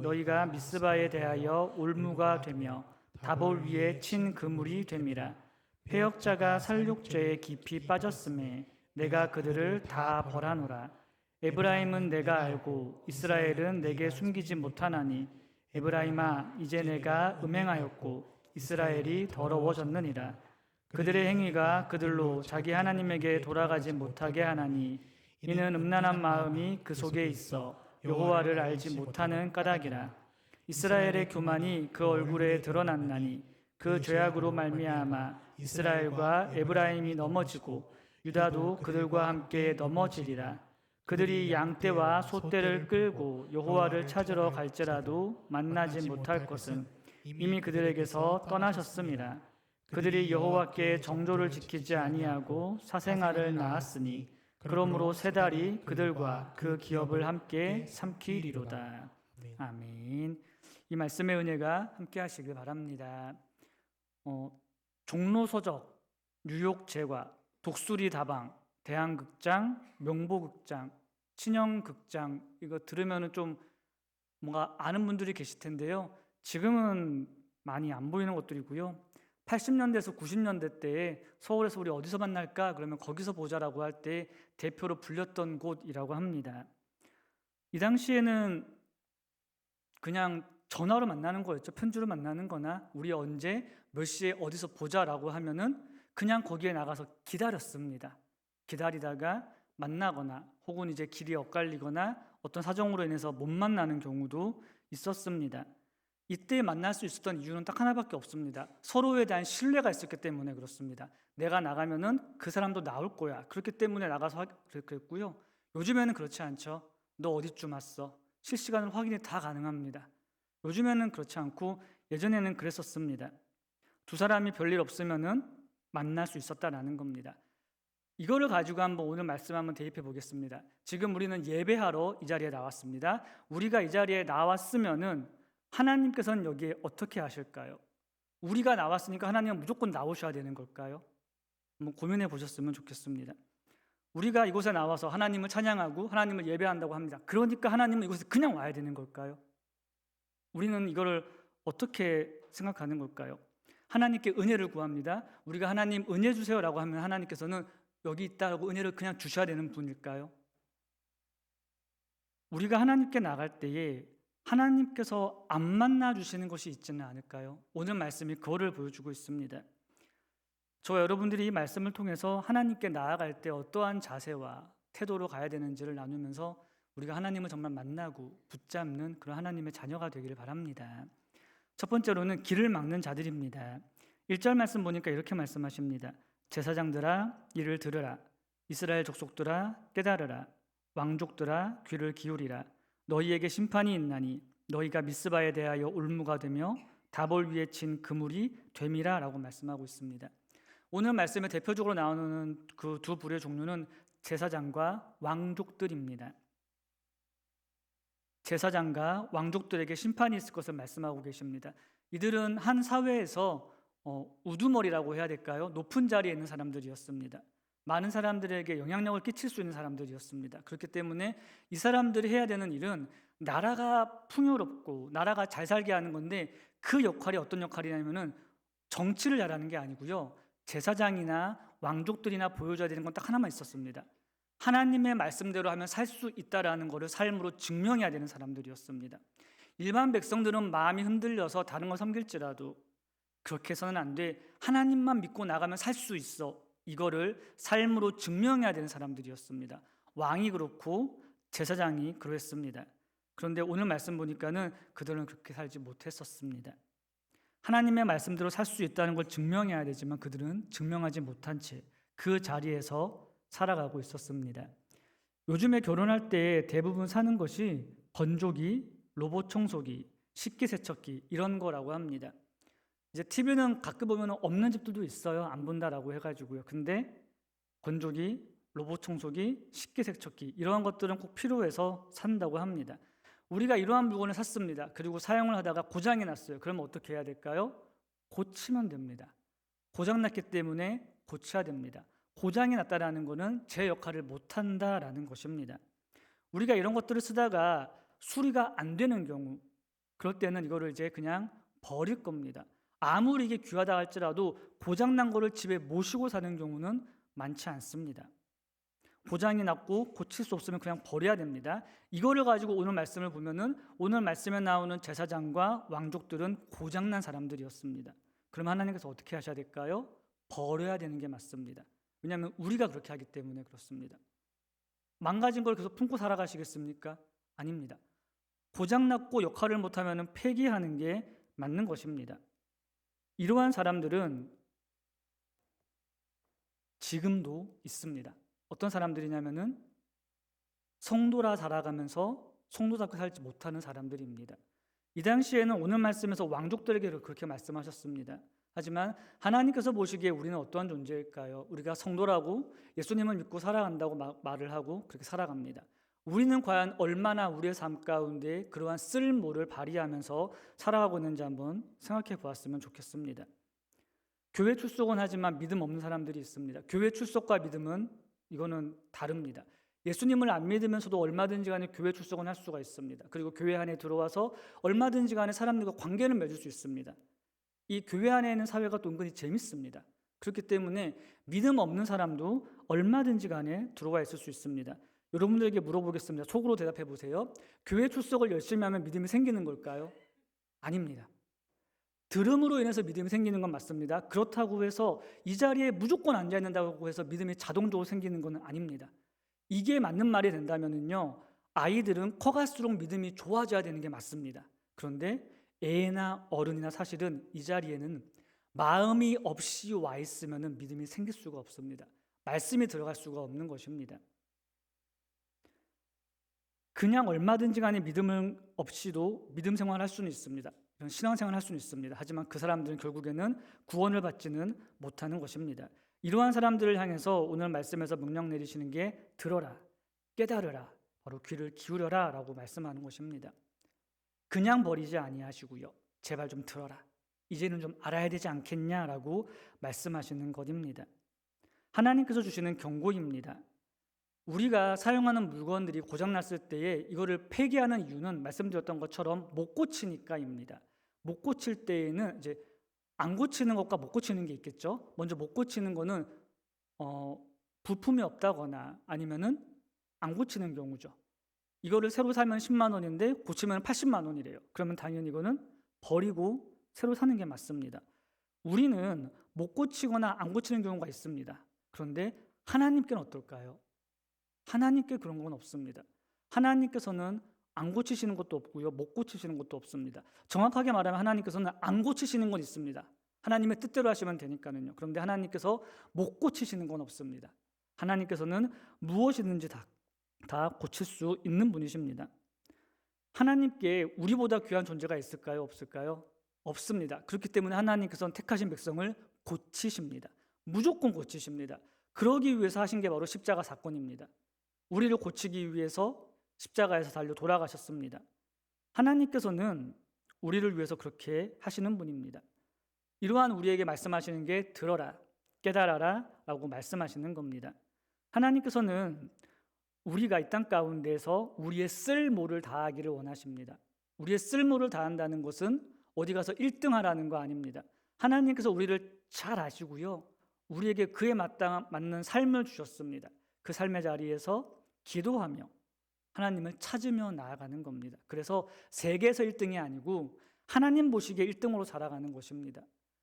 너희가 미스바에 대하여 올무가 되며 다볼 위에 친 그물이 됨이라. 패역자가 살육죄에 깊이 빠졌음에 내가 그들을 다 벌하노라. 에브라임은 내가 알고 이스라엘은 내게 숨기지 못하나니 에브라임아 이제 내가 음행하였고 이스라엘이 더러워졌느니라. 그들의 행위가 그들로 자기 하나님에게 돌아가지 못하게 하나니 이는 음란한 마음이 그 속에 있어 여호와를 알지 못하는 까닭이라. 이스라엘의 교만이 그 얼굴에 드러났나니 그 죄악으로 말미암아 이스라엘과 에브라임이 넘어지고 유다도 그들과 함께 넘어지리라. 그들이 양떼와 소떼를 끌고 여호와를 찾으러 갈지라도 만나지 못할 것은 이미 그들에게서 떠나셨음이라. 그들이 여호와께 정조를 지키지 아니하고 사생아를 낳았으니 그러므로 세 달이 그들과 그 기업을 함께 삼키리로다. 아멘. 이 말씀의 은혜가 함께 하시길 바랍니다. 종로서적, 뉴욕 제과, 독수리 다방, 대한극장, 명보극장, 친형극장, 이거 들으면 좀 뭔가 아는 분들이 계실 텐데요. 지금은 많이 안 보이는 것들이고요. 80년대에서 90년대 때에 서울에서 우리 어디서 만날까? 그러면 거기서 보자라고 할 때 대표로 불렸던 곳이라고 합니다. 이 당시에는 그냥 전화로 만나는 거였죠. 편지로 만나는 거나 우리 언제 몇 시에 어디서 보자라고 하면은 그냥 거기에 나가서 기다렸습니다. 기다리다가 만나거나 혹은 이제 길이 엇갈리거나 어떤 사정으로 인해서 못 만나는 경우도 있었습니다. 이때 만날 수 있었던 이유는 딱 하나밖에 없습니다. 서로에 대한 신뢰가 있었기 때문에 그렇습니다. 내가 나가면은 그 사람도 나올 거야. 그렇기 때문에 나가서 그랬고요. 요즘에는 그렇지 않죠. 너 어디쯤 왔어? 실시간으로 확인이 다 가능합니다. 요즘에는 그렇지 않고 예전에는 그랬었습니다. 두 사람이 별일 없으면은 만날 수 있었다라는 겁니다. 이거를 가지고 한번 오늘 말씀 한번 대입해 보겠습니다. 지금 우리는 예배하러 이 자리에 나왔습니다. 우리가 이 자리에 나왔으면은 하나님께서는 여기에 어떻게 하실까요? 우리가 나왔으니까 하나님은 무조건 나오셔야 되는 걸까요? 한번 고민해 보셨으면 좋겠습니다. 우리가 이곳에 나와서 하나님을 찬양하고 하나님을 예배한다고 합니다. 그러니까 하나님은 이곳에 그냥 와야 되는 걸까요? 우리는 이거를 어떻게 생각하는 걸까요? 하나님께 은혜를 구합니다. 우리가 하나님 은혜 주세요라고 하면 하나님께서는 여기 있다라고 은혜를 그냥 주셔야 되는 분일까요? 우리가 하나님께 나갈 때에 하나님께서 안 만나 주시는 것이 있지는 않을까요? 오늘 말씀이 그거를 보여주고 있습니다. 저와 여러분들이 이 말씀을 통해서 하나님께 나아갈 때 어떠한 자세와 태도로 가야 되는지를 나누면서 우리가 하나님을 정말 만나고 붙잡는 그런 하나님의 자녀가 되기를 바랍니다. 첫 번째로는 길을 막는 자들입니다. 1절 말씀 보니까 이렇게 말씀하십니다. 제사장들아 이를 들으라. 이스라엘 족속들아 깨달으라. 왕족들아 귀를 기울이라. 너희에게 심판이 있나니 너희가 미스바에 대하여 올무가 되며 다볼 위에 친 그물이 됨이라 라고 말씀하고 있습니다. 오늘 말씀에 대표적으로 나오는 그 두 부류의 종류는 제사장과 왕족들입니다. 제사장과 왕족들에게 심판이 있을 것을 말씀하고 계십니다. 이들은 한 사회에서 우두머리라고 해야 될까요? 높은 자리에 있는 사람들이었습니다. 많은 사람들에게 영향력을 끼칠 수 있는 사람들이었습니다. 그렇기 때문에 이 사람들이 해야 되는 일은 나라가 풍요롭고 나라가 잘 살게 하는 건데 그 역할이 어떤 역할이냐면은 정치를 잘하는 게 아니고요. 제사장이나 왕족들이나 보여줘야 되는 건 딱 하나만 있었습니다. 하나님의 말씀대로 하면 살 수 있다라는 것을 삶으로 증명해야 되는 사람들이었습니다. 일반 백성들은 마음이 흔들려서 다른 걸 섬길지라도 그렇게 해서는 안 돼. 하나님만 믿고 나가면 살 수 있어. 이거를 삶으로 증명해야 되는 사람들이었습니다. 왕이 그렇고 제사장이 그랬습니다. 그런데 오늘 말씀 보니까는 그들은 그렇게 살지 못했었습니다. 하나님의 말씀대로 살 수 있다는 걸 증명해야 되지만 그들은 증명하지 못한 채 그 자리에서 살아가고 있었습니다. 요즘에 결혼할 때 대부분 사는 것이 건조기, 로봇 청소기, 식기세척기 이런 거라고 합니다. 이제 TV는 가끔 보면 없는 집들도 있어요. 안 본다라고 해가지고요. 근데 건조기, 로봇 청소기, 식기세척기 이러한 것들은 꼭 필요해서 산다고 합니다. 우리가 이러한 물건을 샀습니다. 그리고 사용을 하다가 고장이 났어요. 그러면 어떻게 해야 될까요? 고치면 됩니다. 고장났기 때문에 고쳐야 됩니다. 고장이 났다라는 것은 제 역할을 못한다라는 것입니다. 우리가 이런 것들을 쓰다가 수리가 안 되는 경우 그럴 때는 이거를 이제 그냥 버릴 겁니다. 아무리 이게 귀하다 할지라도 고장난 거를 집에 모시고 사는 경우는 많지 않습니다. 고장이 났고 고칠 수 없으면 그냥 버려야 됩니다. 이거를 가지고 오늘 말씀을 보면은 오늘 말씀에 나오는 제사장과 왕족들은 고장난 사람들이었습니다. 그럼 하나님께서 어떻게 하셔야 될까요? 버려야 되는 게 맞습니다. 왜냐하면 우리가 그렇게 하기 때문에 그렇습니다. 망가진 걸 계속 품고 살아가시겠습니까? 아닙니다. 고장났고 역할을 못하면 폐기하는 게 맞는 것입니다. 이러한 사람들은 지금도 있습니다. 어떤 사람들이냐면은 성도라 살아가면서 성도답게 살지 못하는 사람들입니다. 이 당시에는 오늘 말씀에서 왕족들에게 그렇게 말씀하셨습니다. 하지만 하나님께서 보시기에 우리는 어떠한 존재일까요? 우리가 성도라고 예수님을 믿고 살아간다고 말을 하고 그렇게 살아갑니다. 우리는 과연 얼마나 우리의 삶 가운데 그러한 쓸모를 발휘하면서 살아가고 있는지 한번 생각해 보았으면 좋겠습니다. 교회 출석은 하지만 믿음 없는 사람들이 있습니다. 교회 출석과 믿음은 이거는 다릅니다. 예수님을 안 믿으면서도 얼마든지 간에 교회 출석은 할 수가 있습니다. 그리고 교회 안에 들어와서 얼마든지 간에 사람들과 관계를 맺을 수 있습니다. 이 교회 안에 있는 사회가 또 은근히 재밌습니다. 그렇기 때문에 믿음 없는 사람도 얼마든지 간에 들어와 있을 수 있습니다. 여러분들에게 물어보겠습니다. 속으로 대답해 보세요. 교회 출석을 열심히 하면 믿음이 생기는 걸까요? 아닙니다. 들음으로 인해서 믿음이 생기는 건 맞습니다. 그렇다고 해서 이 자리에 무조건 앉아 있는다고 해서 믿음이 자동적으로 생기는 건 아닙니다. 이게 맞는 말이 된다면요, 아이들은 커갈수록 믿음이 좋아져야 되는 게 맞습니다. 그런데 애나 어른이나 사실은 이 자리에는 마음이 없이 와 있으면 믿음이 생길 수가 없습니다. 말씀이 들어갈 수가 없는 것입니다. 그냥 얼마든지 간에 믿음 없이도 믿음 생활할 수는 있습니다. 이런 신앙생활을 할 수는 있습니다. 하지만 그 사람들은 결국에는 구원을 받지는 못하는 것입니다. 이러한 사람들을 향해서 오늘 말씀에서 명령 내리시는 게 들어라, 깨달으라, 바로 귀를 기울여라 라고 말씀하는 것입니다. 그냥 버리지 아니하시고요, 제발 좀 들어라, 이제는 좀 알아야 되지 않겠냐라고 말씀하시는 것입니다. 하나님께서 주시는 경고입니다. 우리가 사용하는 물건들이 고장났을 때에 이거를 폐기하는 이유는 말씀드렸던 것처럼 못 고치니까입니다. 못 고칠 때에는 이제 안 고치는 것과 못 고치는 게 있겠죠. 먼저 못 고치는 거는 부품이 없다거나 아니면은 안 고치는 경우죠. 이거를 새로 사면 10만 원인데 고치면 80만 원이래요. 그러면 당연히 이거는 버리고 새로 사는 게 맞습니다. 우리는 못 고치거나 안 고치는 경우가 있습니다. 그런데 하나님께는 어떨까요? 하나님께 그런 건 없습니다. 하나님께서는 안 고치시는 것도 없고요, 못 고치시는 것도 없습니다. 정확하게 말하면 하나님께서는 안 고치시는 건 있습니다. 하나님의 뜻대로 하시면 되니까는요. 그런데 하나님께서 못 고치시는 건 없습니다. 하나님께서는 무엇이든지 다 고칠 수 있는 분이십니다. 하나님께 우리보다 귀한 존재가 있을까요? 없을까요? 없습니다. 그렇기 때문에 하나님께서는 택하신 백성을 고치십니다. 무조건 고치십니다. 그러기 위해서 하신 게 바로 십자가 사건입니다. 우리를 고치기 위해서 십자가에서 달려 돌아가셨습니다. 하나님께서는 우리를 위해서 그렇게 하시는 분입니다. 이러한 우리에게 말씀하시는 게 들어라, 깨달아라 라고 말씀하시는 겁니다. 하나님께서는 우리가 이 땅 가운데서 우리의 쓸모를 다하기를 원하십니다. 우리의 쓸모를 다한다는 것은 어디 가서 1등 하라는 거 아닙니다. 하나님께서 우리를 잘 아시고요, 우리에게 그에 맞는 삶을 주셨습니다. 그 삶의 자리에서 기도하며 하나님을 찾으며 나아가는 겁니다. 그래서 세계에서 1등이 아니고 하나님 보시기에 1등으로 살아가는 것입니다.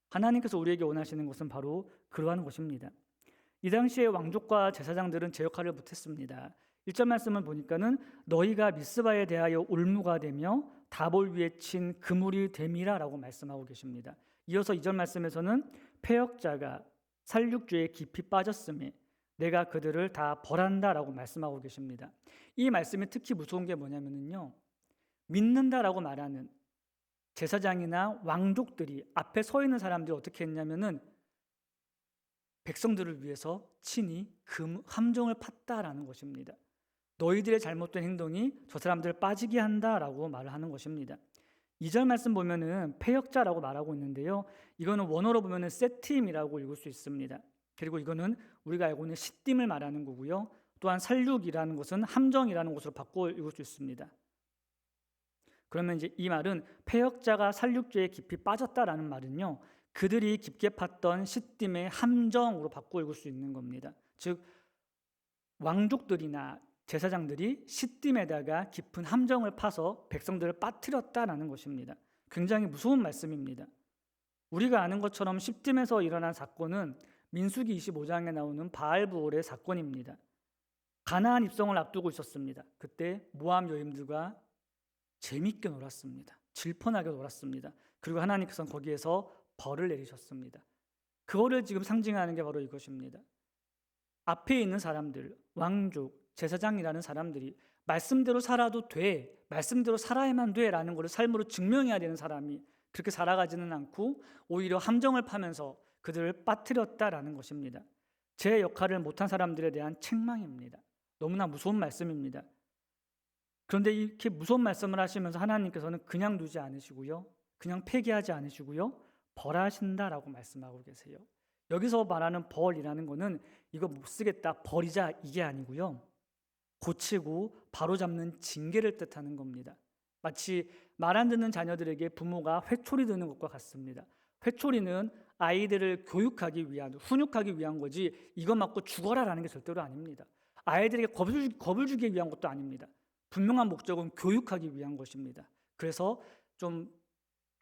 하나님께서 우리에게 원하시는 것은 바로 그러한 것입니다. 이 당시에 왕족과 제사장들은 제 역할을 못했습니다. 1절 말씀을 보니까는 너희가 미스바에 대하여 올무가 되며 다볼 위에 친 그물이 됨이라 라고 말씀하고 계십니다. 이어서 2절 말씀에서는 패역자가 살육죄에 깊이 빠졌음에 내가 그들을 다 벌한다 라고 말씀하고 계십니다. 이 말씀이 특히 무서운 게 뭐냐면요, 믿는다라고 말하는 제사장이나 왕족들이 앞에 서 있는 사람들이 어떻게 했냐면은 백성들을 위해서 친히 함정을 팠다라는 것입니다. 너희들의 잘못된 행동이 저 사람들을 빠지게 한다라고 말을 하는 것입니다. 2절 말씀 보면은 패역자라고 말하고 있는데요, 이거는 원어로 보면은 세팀이라고 읽을 수 있습니다. 그리고 이거는 우리가 알고 있는 시딤을 말하는 거고요, 또한 살육이라는 것은 함정이라는 것으로 바꿔 읽을 수 있습니다. 그러면 이제 이 말은 패역자가 살육죄에 깊이 빠졌다라는 말은요, 그들이 깊게 팠던 시딤의 함정으로 바꿔 읽을 수 있는 겁니다. 즉 왕족들이나 제사장들이 시딤에다가 깊은 함정을 파서 백성들을 빠뜨렸다라는 것입니다. 굉장히 무서운 말씀입니다. 우리가 아는 것처럼 시딤에서 일어난 사건은 민수기 25장에 나오는 바알부올의 사건입니다. 가나안 입성을 앞두고 있었습니다. 그때 모압 여인들과 재밌게 놀았습니다. 질펀하게 놀았습니다. 그리고 하나님께서는 거기에서 벌을 내리셨습니다. 그거를 지금 상징하는 게 바로 이것입니다. 앞에 있는 사람들, 왕족, 제사장이라는 사람들이 말씀대로 살아도 돼, 말씀대로 살아야만 돼 라는 것을 삶으로 증명해야 되는 사람이 그렇게 살아가지는 않고 오히려 함정을 파면서 그들을 빠뜨렸다라는 것입니다. 제 역할을 못한 사람들에 대한 책망입니다. 너무나 무서운 말씀입니다. 그런데 이렇게 무서운 말씀을 하시면서 하나님께서는 그냥 두지 않으시고요, 그냥 폐기하지 않으시고요, 벌하신다라고 말씀하고 계세요. 여기서 말하는 벌이라는 거는 이거 못 쓰겠다, 버리자 이게 아니고요, 고치고 바로잡는 징계를 뜻하는 겁니다. 마치 말 안 듣는 자녀들에게 부모가 회초리 드는 것과 같습니다. 회초리는 아이들을 교육하기 위한, 훈육하기 위한 거지 이거 맞고 죽어라라는 게 절대로 아닙니다. 아이들에게 겁을 주기 위한 것도 아닙니다. 분명한 목적은 교육하기 위한 것입니다. 그래서 좀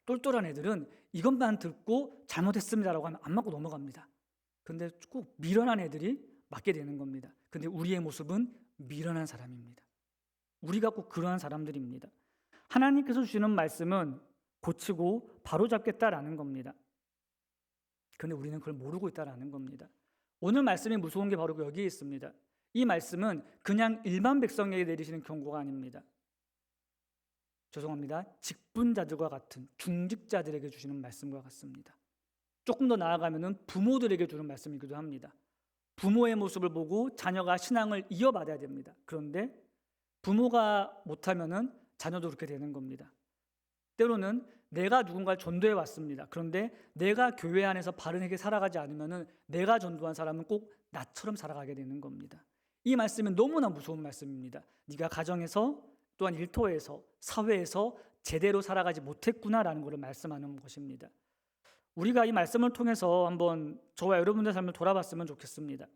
똘똘한 애들은 이것만 듣고 잘못했습니다라고 하면 안 맞고 넘어갑니다. 근데 꼭 미련한 애들이 맞게 되는 겁니다. 근데 우리의 모습은 미련한 사람입니다. 우리가 꼭 그러한 사람들입니다. 하나님께서 주시는 말씀은 고치고 바로잡겠다라는 겁니다. 근데 우리는 그걸 모르고 있다라는 겁니다. 오늘 말씀이 무서운 게 바로 여기에 있습니다. 이 말씀은 그냥 일반 백성에게 내리시는 경고가 아닙니다. 죄송합니다. 직분자들과 같은 중직자들에게 주시는 말씀과 같습니다. 조금 더 나아가면 부모들에게 주는 말씀이기도 합니다. 부모의 모습을 보고 자녀가 신앙을 이어받아야 됩니다. 그런데 부모가 못하면 자녀도 그렇게 되는 겁니다. 때로는 내가 누군가를 전도해 왔습니다. 그런데 내가 교회 안에서 바르게 살아가지 않으면 내가 전도한 사람은 꼭 나처럼 살아가게 되는 겁니다. 이 말씀은 너무나 무서운 말씀입니다. 네가 가정에서 또한 일터에서 사회에서 제대로 살아가지 못했구나라는 것을 말씀하는 것입니다. 우리가 이 말씀을 통해서 한번 저와 여러분들의 삶을 돌아봤으면 좋겠습니다.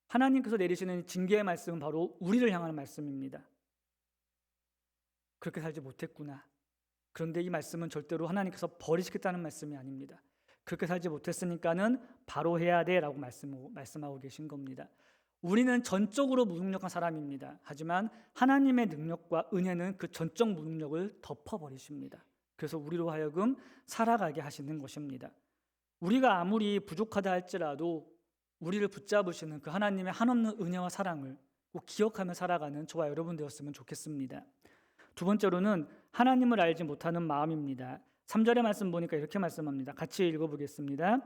하나님께서 내리시는 징계의 말씀은 바로 우리를 향하는 말씀입니다. 그렇게 살지 못했구나. 그런데 이 말씀은 절대로 하나님께서 버리시겠다는 말씀이 아닙니다. 그렇게 살지 못했으니까는 바로 해야 돼라고 말씀하고 계신 겁니다. 우리는 전적으로 무능력한 사람입니다. 하지만 하나님의 능력과 은혜는 그 전적 무능력을 덮어버리십니다. 그래서 우리로 하여금 살아가게 하시는 것입니다. 우리가 아무리 부족하다 할지라도 우리를 붙잡으시는 그 하나님의 한없는 은혜와 사랑을 꼭 기억하며 살아가는 저와 여러분 되었으면 좋겠습니다. 두 번째로는 하나님을 알지 못하는 마음입니다. 3절의 말씀 보니까 이렇게 말씀합니다. 같이 읽어보겠습니다.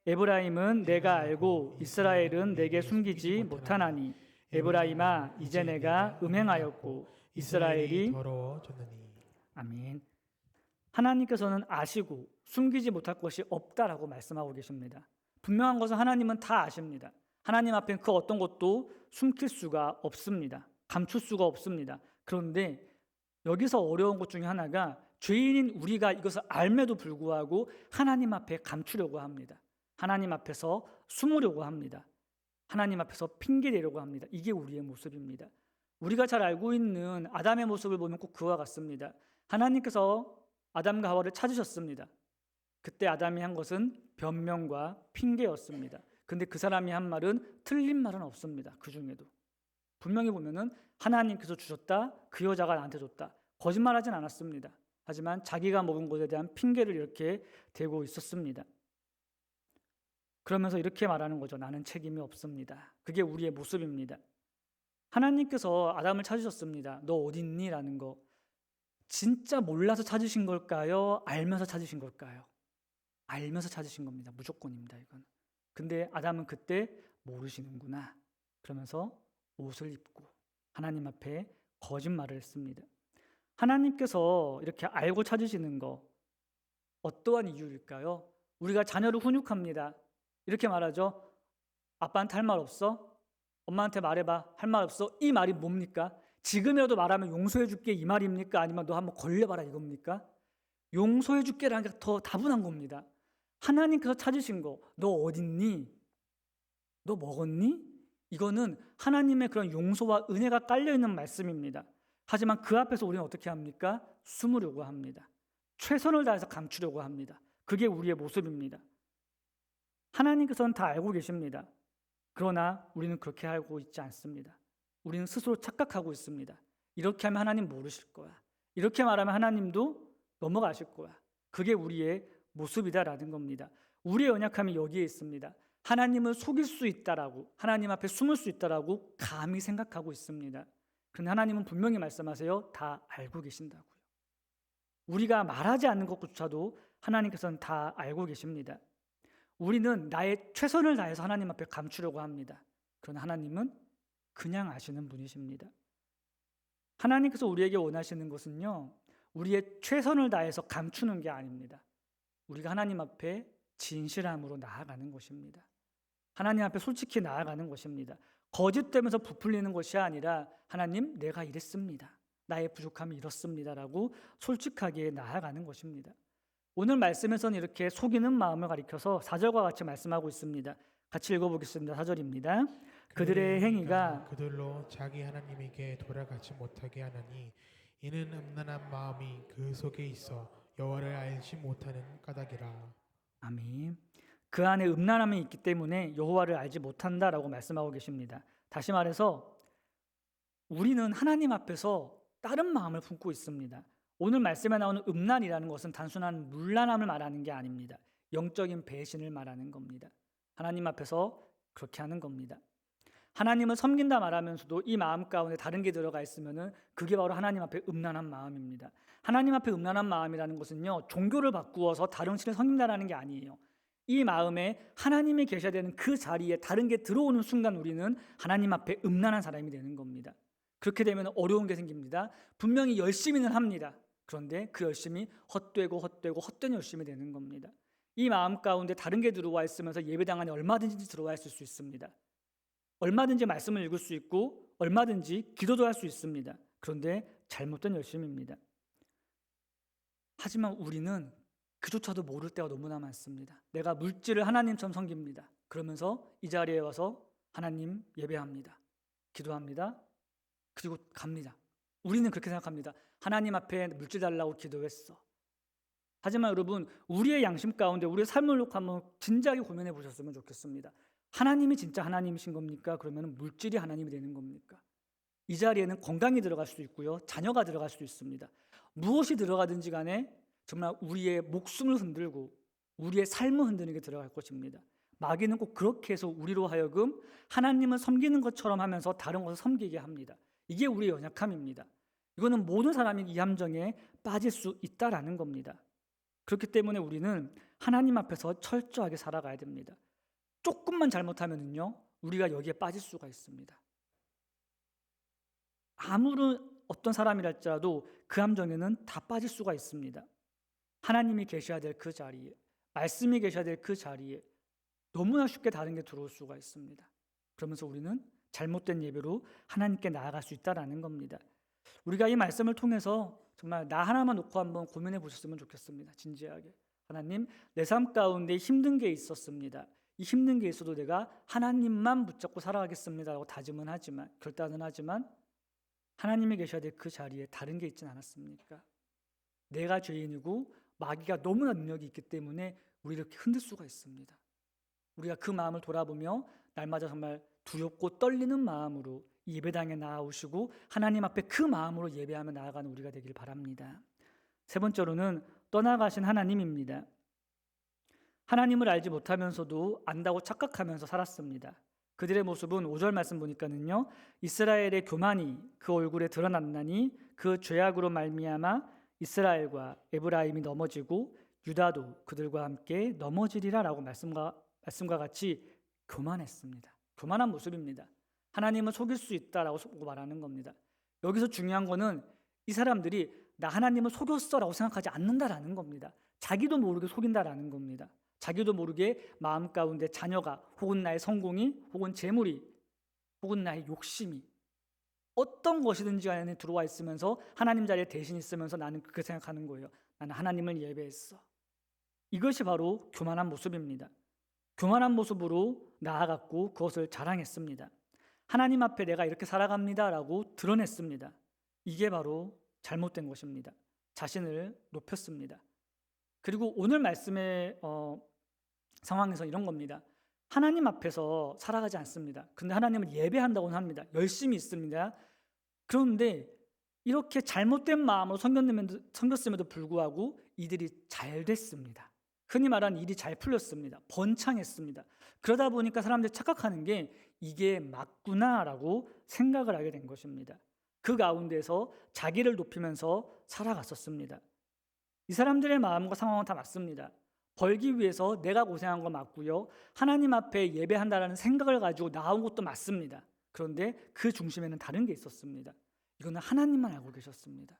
에브라임은 내가 알고 이스라엘은 내게 숨기지 못하나니 에브라임아 이제 내가 음행하였고 이스라엘이 더러워졌느니. 아멘. 하나님께서는 아시고 숨기지 못할 것이 없다라고 말씀하고 계십니다. 분명한 것은 하나님은 다 아십니다. 하나님 앞엔 그 어떤 것도 숨길 수가 없습니다. 감출 수가 없습니다. 그런데 여기서 어려운 것 중에 하나가 죄인인 우리가 이것을 알매도 불구하고 하나님 앞에 감추려고 합니다. 하나님 앞에서 숨으려고 합니다. 하나님 앞에서 핑계대려고 합니다. 이게 우리의 모습입니다. 우리가 잘 알고 있는 아담의 모습을 보면 꼭 그와 같습니다. 하나님께서 아담과 하와를 찾으셨습니다. 그때 아담이 한 것은 변명과 핑계였습니다. 근데 그 사람이 한 말은 틀린 말은 없습니다. 그 중에도 분명히 보면은 하나님께서 주셨다, 그 여자가 나한테 줬다, 거짓말하진 않았습니다. 하지만 자기가 먹은 것에 대한 핑계를 이렇게 대고 있었습니다. 그러면서 이렇게 말하는 거죠. 나는 책임이 없습니다. 그게 우리의 모습입니다. 하나님께서 아담을 찾으셨습니다. 너 어디 있니? 라는 거. 진짜 몰라서 찾으신 걸까요? 알면서 찾으신 걸까요? 알면서 찾으신 겁니다. 무조건입니다. 이건. 근데 아담은 그때 모르시는구나. 그러면서 옷을 입고 하나님 앞에 거짓말을 했습니다. 하나님께서 이렇게 알고 찾으시는 거 어떠한 이유일까요? 우리가 자녀를 훈육합니다. 이렇게 말하죠. 아빠한테 할 말 없어? 엄마한테 말해봐. 할 말 없어? 이 말이 뭡니까? 지금이라도 말하면 용서해 줄게 이 말입니까? 아니면 너 한번 걸려봐라 이겁니까? 용서해 줄게라는 게 더 다분한 겁니다. 하나님께서 찾으신 거, 너 어딨니? 너 먹었니? 이거는 하나님의 그런 용서와 은혜가 깔려있는 말씀입니다. 하지만 그 앞에서 우리는 어떻게 합니까? 숨으려고 합니다. 최선을 다해서 감추려고 합니다. 그게 우리의 모습입니다. 하나님께서는 다 알고 계십니다. 그러나 우리는 그렇게 알고 있지 않습니다. 우리는 스스로 착각하고 있습니다. 이렇게 하면 하나님 모르실 거야. 이렇게 말하면 하나님도 넘어가실 거야. 그게 우리의 모습이다라는 겁니다. 우리의 연약함이 여기에 있습니다. 하나님을 속일 수 있다라고, 하나님 앞에 숨을 수 있다라고 감히 생각하고 있습니다. 그런데 하나님은 분명히 말씀하세요. 다 알고 계신다고요. 우리가 말하지 않는 것조차도 하나님께서는 다 알고 계십니다. 우리는 나의 최선을 다해서 하나님 앞에 감추려고 합니다. 그러나 하나님은 그냥 아시는 분이십니다. 하나님께서 우리에게 원하시는 것은요, 우리의 최선을 다해서 감추는 게 아닙니다. 우리가 하나님 앞에 진실함으로 나아가는 것입니다. 하나님 앞에 솔직히 나아가는 것입니다. 거짓되면서 부풀리는 것이 아니라 하나님, 내가 이랬습니다. 나의 부족함이 이렇습니다라고 솔직하게 나아가는 것입니다. 오늘 말씀에서는 이렇게 속이는 마음을 가리켜서 4절과 같이 말씀하고 있습니다. 같이 읽어보겠습니다. 4절입니다. 그들의 행위가 그들로 자기 하나님에게 돌아가지 못하게 하나니 이는 음란한 마음이 그 속에 있어 여호와를 알지 못하는 까닭이라. 아멘. 그 안에 음란함이 있기 때문에 여호와를 알지 못한다라고 말씀하고 계십니다. 다시 말해서 우리는 하나님 앞에서 다른 마음을 품고 있습니다. 오늘 말씀에 나오는 음란이라는 것은 단순한 문란함을 말하는 게 아닙니다. 영적인 배신을 말하는 겁니다. 하나님 앞에서 그렇게 하는 겁니다. 하나님을 섬긴다 말하면서도 이 마음 가운데 다른 게 들어가 있으면은 그게 바로 하나님 앞에 음란한 마음입니다. 하나님 앞에 음란한 마음이라는 것은요, 종교를 바꾸어서 다른 신을 섬긴다라는 게 아니에요. 이 마음에 하나님이 계셔야 되는 그 자리에 다른 게 들어오는 순간 우리는 하나님 앞에 음란한 사람이 되는 겁니다. 그렇게 되면 어려운 게 생깁니다. 분명히 열심히는 합니다. 그런데 그 열심이 헛된 열심이 되는 겁니다. 이 마음 가운데 다른 게 들어와 있으면서 예배당 안에 얼마든지 들어와 있을 수 있습니다. 얼마든지 말씀을 읽을 수 있고 얼마든지 기도도 할 수 있습니다. 그런데 잘못된 열심입니다. 하지만 우리는 그조차도 모를 때가 너무나 많습니다. 내가 물질을 하나님처럼 섬깁니다. 그러면서 이 자리에 와서 하나님 예배합니다. 기도합니다. 그리고 갑니다. 우리는 그렇게 생각합니다. 하나님 앞에 물질 달라고 기도했어. 하지만 여러분, 우리의 양심 가운데 우리의 삶을 놓고 한번 진지하게 고민해 보셨으면 좋겠습니다. 하나님이 진짜 하나님이신 겁니까? 그러면 물질이 하나님이 되는 겁니까? 이 자리에는 건강이 들어갈 수도 있고요, 자녀가 들어갈 수도 있습니다. 무엇이 들어가든지 간에 정말 우리의 목숨을 흔들고 우리의 삶을 흔드는 게 들어갈 것입니다. 마귀는 꼭 그렇게 해서 우리로 하여금 하나님을 섬기는 것처럼 하면서 다른 것을 섬기게 합니다. 이게 우리의 연약함입니다. 이거는 모든 사람이 이 함정에 빠질 수 있다라는 겁니다. 그렇기 때문에 우리는 하나님 앞에서 철저하게 살아가야 됩니다. 조금만 잘못하면요, 우리가 여기에 빠질 수가 있습니다. 아무런 어떤 사람이랄지라도 그 함정에는 다 빠질 수가 있습니다. 하나님이 계셔야 될 그 자리에, 말씀이 계셔야 될 그 자리에 너무나 쉽게 다른 게 들어올 수가 있습니다. 그러면서 우리는 잘못된 예배로 하나님께 나아갈 수 있다라는 겁니다. 우리가 이 말씀을 통해서 정말 나 하나만 놓고 한번 고민해 보셨으면 좋겠습니다. 진지하게. 하나님, 내 삶 가운데 힘든 게 있었습니다. 이 힘든 게 있어도 내가 하나님만 붙잡고 살아가겠습니다라고 다짐은 하지만, 결단은 하지만 하나님이 계셔야 될 그 자리에 다른 게 있진 않았습니까? 내가 죄인이고 마귀가 너무나 능력이 있기 때문에 우리를 이렇게 흔들 수가 있습니다. 우리가 그 마음을 돌아보며 날마다 정말 두렵고 떨리는 마음으로 예배당에 나아오시고 하나님 앞에 그 마음으로 예배하며 나아가는 우리가 되길 바랍니다. 세 번째로는 떠나가신 하나님입니다. 하나님을 알지 못하면서도 안다고 착각하면서 살았습니다. 그들의 모습은 5절 말씀 보니까는요, 이스라엘의 교만이 그 얼굴에 드러났나니 그 죄악으로 말미암아 이스라엘과 에브라임이 넘어지고 유다도 그들과 함께 넘어지리라 라고 말씀과 같이 교만했습니다. 교만한 모습입니다. 하나님을 속일 수 있다라고 말하는 겁니다. 여기서 중요한 거는 이 사람들이 나 하나님을 속였어라고 생각하지 않는다라는 겁니다. 자기도 모르게 속인다라는 겁니다. 자기도 모르게 마음 가운데 자녀가 혹은 나의 성공이 혹은 재물이 혹은 나의 욕심이 어떤 것이든지 안에 들어와 있으면서 하나님 자리에 대신 있으면서 나는 그렇게 생각하는 거예요. 나는 하나님을 예배했어. 이것이 바로 교만한 모습입니다. 교만한 모습으로 나아갔고 그것을 자랑했습니다. 하나님 앞에 내가 이렇게 살아갑니다라고 드러냈습니다. 이게 바로 잘못된 것입니다. 자신을 높였습니다. 그리고 오늘 말씀의 상황에서 이런 겁니다. 하나님 앞에서 살아가지 않습니다. 근데 하나님을 예배한다고는 합니다. 열심히 있습니다. 그런데 이렇게 잘못된 마음으로 섬겼음에도 불구하고 이들이 잘 됐습니다. 흔히 말하는 일이 잘 풀렸습니다. 번창했습니다. 그러다 보니까 사람들이 착각하는 게 이게 맞구나라고 생각을 하게 된 것입니다. 그 가운데서 자기를 높이면서 살아갔었습니다. 이 사람들의 마음과 상황은 다 맞습니다. 벌기 위해서 내가 고생한 거 맞고요. 하나님 앞에 예배한다라는 생각을 가지고 나온 것도 맞습니다. 그런데 그 중심에는 다른 게 있었습니다. 이거는 하나님만 알고 계셨습니다.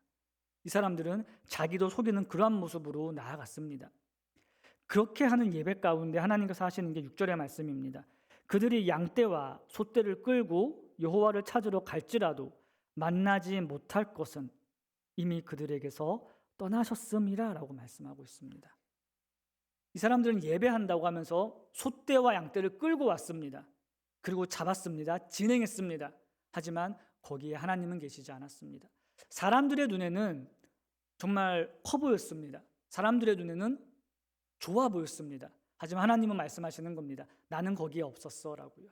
이 사람들은 자기도 속이는 그러한 모습으로 나아갔습니다. 그렇게 하는 예배 가운데 하나님께서 하시는 게 6절의 말씀입니다. 그들이 양떼와 소떼를 끌고 여호와를 찾으러 갈지라도 만나지 못할 것은 이미 그들에게서 떠나셨음이라 라고 말씀하고 있습니다. 이 사람들은 예배한다고 하면서 소떼와 양떼를 끌고 왔습니다. 그리고 잡았습니다. 진행했습니다. 하지만 거기에 하나님은 계시지 않았습니다. 사람들의 눈에는 정말 커 보였습니다. 사람들의 눈에는 좋아 보였습니다. 하지만 하나님은 말씀하시는 겁니다. 나는 거기에 없었어 라고요.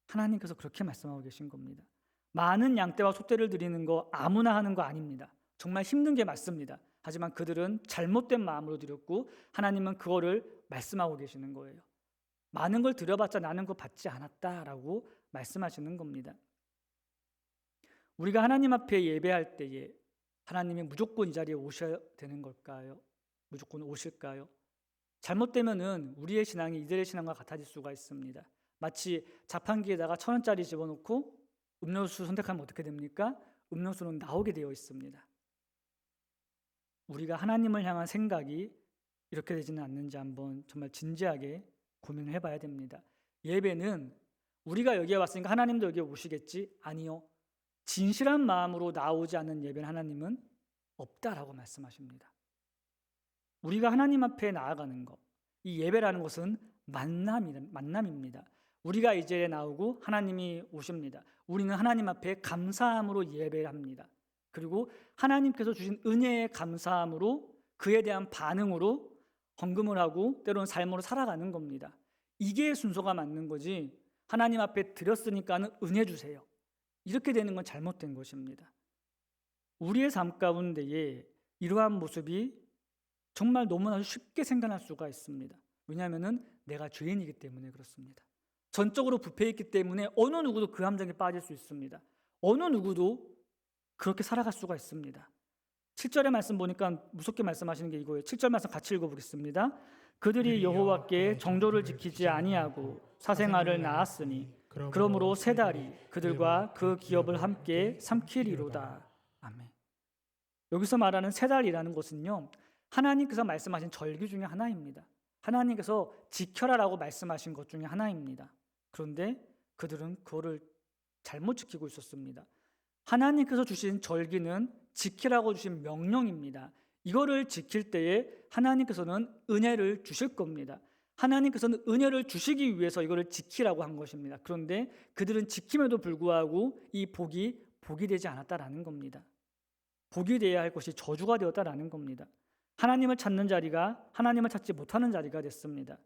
하나님께서 그렇게 말씀하고 계신 겁니다. 많은 양떼와 소떼를 드리는 거 아무나 하는 거 아닙니다. 정말 힘든 게 맞습니다. 하지만 그들은 잘못된 마음으로 드렸고 하나님은 그거를 말씀하고 계시는 거예요. 많은 걸 드려봤자 나는 그거 받지 않았다라고 말씀하시는 겁니다. 우리가 하나님 앞에 예배할 때에 하나님이 무조건 이 자리에 오셔야 되는 걸까요? 무조건 오실까요? 잘못되면은 우리의 신앙이 이들의 신앙과 같아질 수가 있습니다. 마치 자판기에다가 1,000원짜리 집어넣고 음료수 선택하면 어떻게 됩니까? 음료수는 나오게 되어 있습니다. 우리가 하나님을 향한 생각이 이렇게 되지는 않는지 한번 정말 진지하게 고민을 해봐야 됩니다. 예배는 우리가 여기에 왔으니까 하나님도 여기에 오시겠지? 아니요. 진실한 마음으로 나오지 않는 예배는 하나님은 없다라고 말씀하십니다. 우리가 하나님 앞에 나아가는 것, 이 예배라는 것은 만남입니다. 우리가 이 자리에 나오고 하나님이 오십니다. 우리는 하나님 앞에 감사함으로 예배합니다. 그리고 하나님께서 주신 은혜의 감사함으로 그에 대한 반응으로 헌금을 하고 때로는 삶으로 살아가는 겁니다. 이게 순서가 맞는 거지 하나님 앞에 드렸으니까는 은혜 주세요. 이렇게 되는 건 잘못된 것입니다. 우리의 삶 가운데에 이러한 모습이 정말 너무나 쉽게 생겨날 수가 있습니다. 왜냐하면 내가 죄인이기 때문에 그렇습니다. 전적으로 부패했기 때문에 어느 누구도 그 함정에 빠질 수 있습니다. 어느 누구도 그렇게 살아갈 수가 있습니다. 7절의 말씀 보니까 무섭게 말씀하시는 게 이거예요. 7절 말씀 같이 읽어보겠습니다. 그들이 여호와께 정조를 지키지 아니하고 사생아를 낳았으니 그러므로 세 달이 그들과 그 기업을 함께 삼키리로다. 아멘. 여기서 말하는 세 달이라는 것은요, 하나님께서 말씀하신 절기 중에 하나입니다. 하나님께서 지켜라라고 말씀하신 것 중에 하나입니다. 그런데 그들은 그거를 잘못 지키고 있었습니다. 하나님께서 주신 절기는 지키라고 주신 명령입니다. 이거를 지킬 때에 하나님께서는 은혜를 주실 겁니다. 하나님께서는 은혜를 주시기 위해서 이거를 지키라고 한 것입니다. 그런데 그들은 지킴에도 불구하고 이 복이 되지 않았다라는 겁니다. 복이 되어야 할 것이 저주가 되었다라는 겁니다. 하나님을 찾는 자리가 하나님을 찾지 못하는 자리가 됐습니다.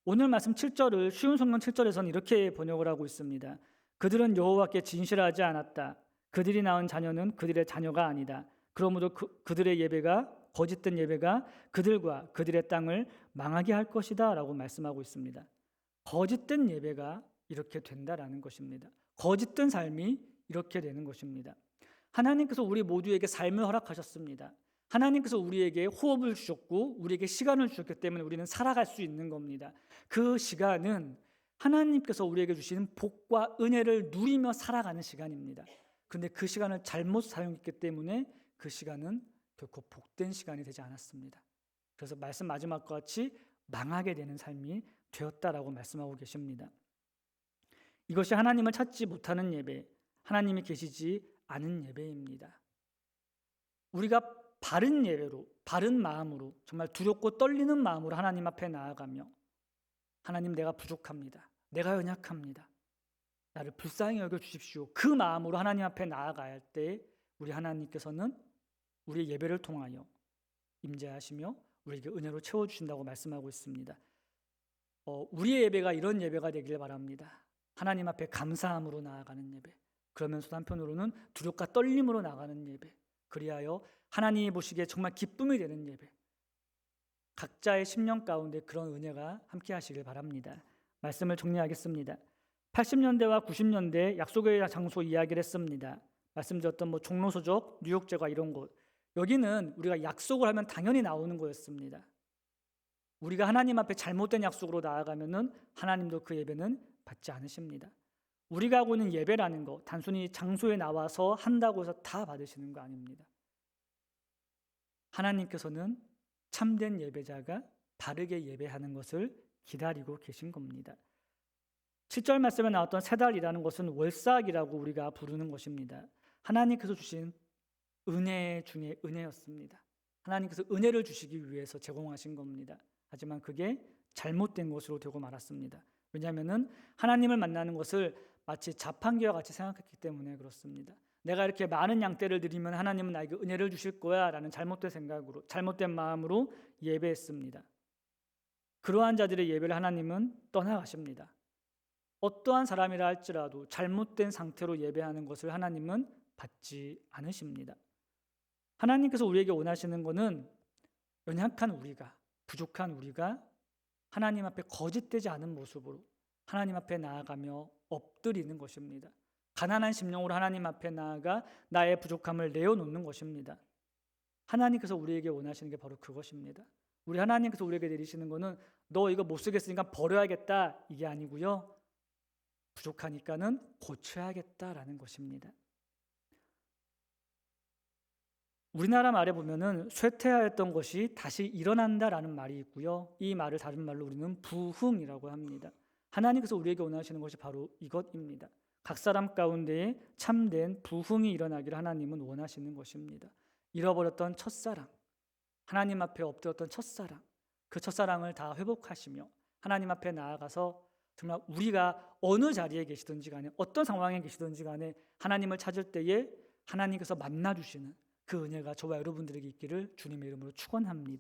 오늘 말씀 7절을 쉬운 성경 7절에서는 이렇게 번역을 하고 있습니다. 그들은 여호와께 진실하지 않았다. 그들이 낳은 자녀는 그들의 자녀가 아니다. 그러므로 그들의 예배가 거짓된 예배가 그들과 그들의 땅을 망하게 할 것이다 라고 말씀하고 있습니다. 거짓된 예배가 이렇게 된다라는 것입니다. 거짓된 삶이 이렇게 되는 것입니다. 하나님께서 우리 모두에게 삶을 허락하셨습니다. 하나님께서 우리에게 호흡을 주셨고 우리에게 시간을 주셨기 때문에 우리는 살아갈 수 있는 겁니다. 그 시간은 하나님께서 우리에게 주신 복과 은혜를 누리며 살아가는 시간입니다. 그런데 그 시간을 잘못 사용했기 때문에 그 시간은 결코 복된 시간이 되지 않았습니다. 그래서 말씀 마지막과 같이 망하게 되는 삶이 되었다라고 말씀하고 계십니다. 이것이 하나님을 찾지 못하는 예배, 하나님이 계시지 않은 예배입니다. 우리가 바른 예배로, 바른 마음으로, 정말 두렵고 떨리는 마음으로 하나님 앞에 나아가며 하나님, 내가 부족합니다. 내가 연약합니다. 나를 불쌍히 여겨주십시오. 그 마음으로 하나님 앞에 나아가야 할 때 우리 하나님께서는 우리의 예배를 통하여 임재하시며 우리에게 은혜로 채워주신다고 말씀하고 있습니다. 우리의 예배가 이런 예배가 되길 바랍니다. 하나님 앞에 감사함으로 나아가는 예배, 그러면서도 한편으로는 두렵과 떨림으로 나가는 예배, 그리하여 하나님이 보시기에 정말 기쁨이 되는 예배, 각자의 심령 가운데 그런 은혜가 함께 하시길 바랍니다. 말씀을 정리하겠습니다. 80년대와 90년대 약속의 장소 이야기를 했습니다. 말씀드렸던 종로소적, 뉴욕제과 이런 곳, 여기는 우리가 약속을 하면 당연히 나오는 거였습니다. 우리가 하나님 앞에 잘못된 약속으로 나아가면은 하나님도 그 예배는 받지 않으십니다. 우리가 하고 있는 예배라는 거 단순히 장소에 나와서 한다고 해서 다 받으시는 거 아닙니다. 하나님께서는 참된 예배자가 바르게 예배하는 것을 기다리고 계신 겁니다. 7절 말씀에 나왔던 세 달이라는 것은 월삭이라고 우리가 부르는 것입니다. 하나님께서 주신 은혜 중에 은혜였습니다. 하나님께서 은혜를 주시기 위해서 제공하신 겁니다. 하지만 그게 잘못된 것으로 되고 말았습니다. 왜냐하면 하나님을 만나는 것을 마치 자판기와 같이 생각했기 때문에 그렇습니다. 내가 이렇게 많은 양떼를 드리면 하나님은 나에게 은혜를 주실 거야 라는 잘못된 생각으로, 잘못된 마음으로 예배했습니다. 그러한 자들의 예배를 하나님은 떠나가십니다. 어떠한 사람이라 할지라도 잘못된 상태로 예배하는 것을 하나님은 받지 않으십니다. 하나님께서 우리에게 원하시는 것은 연약한 우리가, 부족한 우리가 하나님 앞에 거짓되지 않은 모습으로 하나님 앞에 나아가며 엎드리는 것입니다. 가난한 심령으로 하나님 앞에 나아가 나의 부족함을 내어놓는 것입니다. 하나님께서 우리에게 원하시는 게 바로 그것입니다. 우리 하나님께서 우리에게 내리시는 것은 너 이거 못 쓰겠으니까 버려야겠다 이게 아니고요, 부족하니까는 고쳐야겠다라는 것입니다. 우리나라 말에 보면은 쇠퇴하였던 것이 다시 일어난다라는 말이 있고요, 이 말을 다른 말로 우리는 부흥이라고 합니다. 하나님께서 우리에게 원하시는 것이 바로 이것입니다. 각 사람 가운데에 참된 부흥이 일어나기를 하나님은 원하시는 것입니다. 잃어버렸던 첫사랑, 하나님 앞에 엎드렸던 첫사랑, 그 첫사랑을 다 회복하시며 하나님 앞에 나아가서 정말 우리가 어느 자리에 계시든지 간에 어떤 상황에 계시든지 간에 하나님을 찾을 때에 하나님께서 만나주시는 그 은혜가 저와 여러분들에게 있기를 주님의 이름으로 축원합니다.